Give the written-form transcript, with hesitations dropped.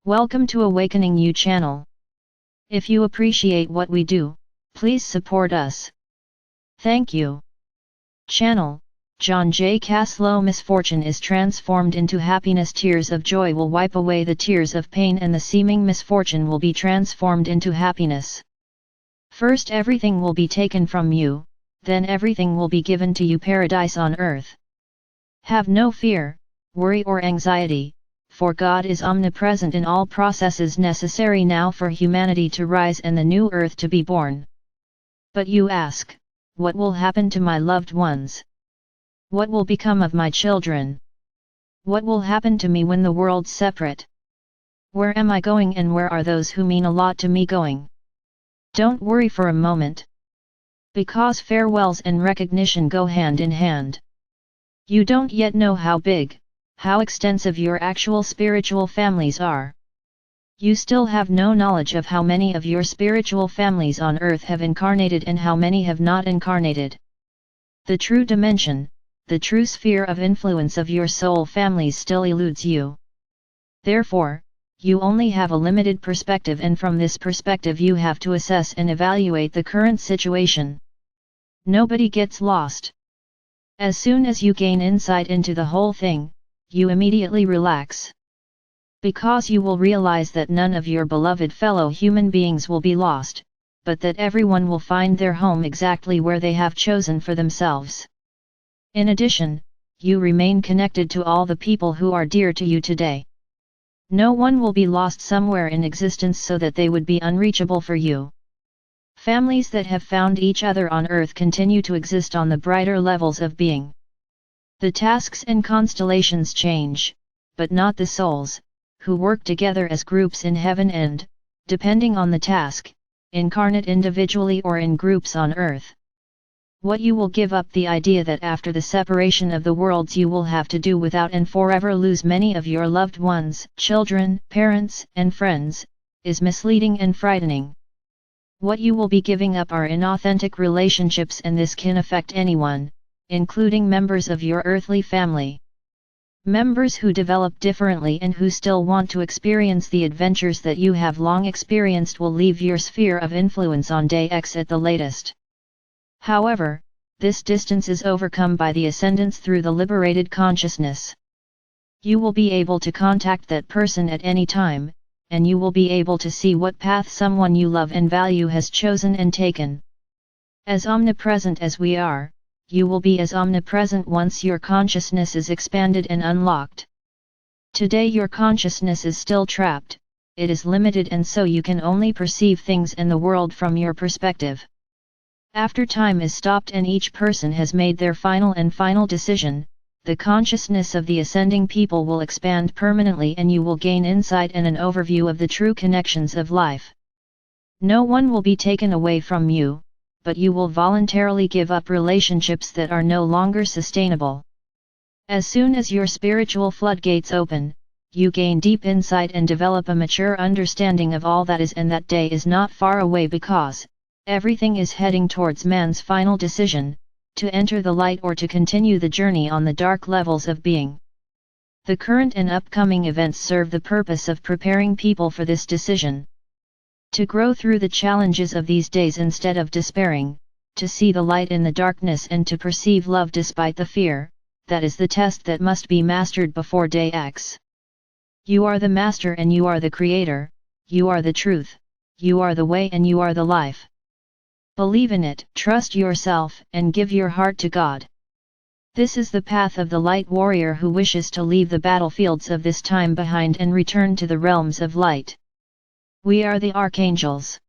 Welcome to Awakening You channel. If you appreciate what we do, please support us. Thank you. Channel, John J. Caslow. Misfortune is transformed into happiness. Tears of joy will wipe away the tears of pain, and the seeming misfortune will be transformed into happiness. First everything will be taken from you, then everything will be given to you. Paradise on earth. Have no fear, worry or anxiety, for God is omnipresent in all processes necessary now for humanity to rise and the new earth to be born. But you ask, what will happen to my loved ones? What will become of my children? What will happen to me when the world's separate? Where am I going, and where are those who mean a lot to me going? Don't worry for a moment. Because farewells and recognition go hand in hand. You don't yet know how big, how extensive your actual spiritual families are. You still have no knowledge of how many of your spiritual families on earth have incarnated and how many have not incarnated. The true dimension, the true sphere of influence of your soul families still eludes you. Therefore, you only have a limited perspective, and from this perspective you have to assess and evaluate the current situation. Nobody gets lost. As soon as you gain insight into the whole thing, you immediately relax. Because you will realize that none of your beloved fellow human beings will be lost, but that everyone will find their home exactly where they have chosen for themselves. In addition, you remain connected to all the people who are dear to you today. No one will be lost somewhere in existence so that they would be unreachable for you. Families that have found each other on earth continue to exist on the brighter levels of being. The tasks and constellations change, but not the souls, who work together as groups in heaven and, depending on the task, incarnate individually or in groups on earth. What you will give up the idea that after the separation of the worlds you will have to do without and forever lose many of your loved ones, children, parents, and friends, is misleading and frightening. What you will be giving up are inauthentic relationships, and this can affect anyone, including members of your earthly family. Members who develop differently and who still want to experience the adventures that you have long experienced will leave your sphere of influence on day X at the latest. However, this distance is overcome by the ascendance through the liberated consciousness. You will be able to contact that person at any time, and you will be able to see what path someone you love and value has chosen and taken. As omnipresent as we are, you will be as omnipresent once your consciousness is expanded and unlocked. Today your consciousness is still trapped, it is limited, and so you can only perceive things and the world from your perspective. After time is stopped and each person has made their final decision, the consciousness of the ascending people will expand permanently, and you will gain insight and an overview of the true connections of life. No one will be taken away from you, but you will voluntarily give up relationships that are no longer sustainable. As soon as your spiritual floodgates open, you gain deep insight and develop a mature understanding of all that is, and that day is not far away, because everything is heading towards man's final decision, to enter the light or to continue the journey on the dark levels of being. The current and upcoming events serve the purpose of preparing people for this decision. To grow through the challenges of these days instead of despairing, to see the light in the darkness and to perceive love despite the fear, that is the test that must be mastered before day X. You are the master and you are the creator, you are the truth, you are the way and you are the life. Believe in it, trust yourself, and give your heart to God. This is the path of the light warrior who wishes to leave the battlefields of this time behind and return to the realms of light. We are the Archangels.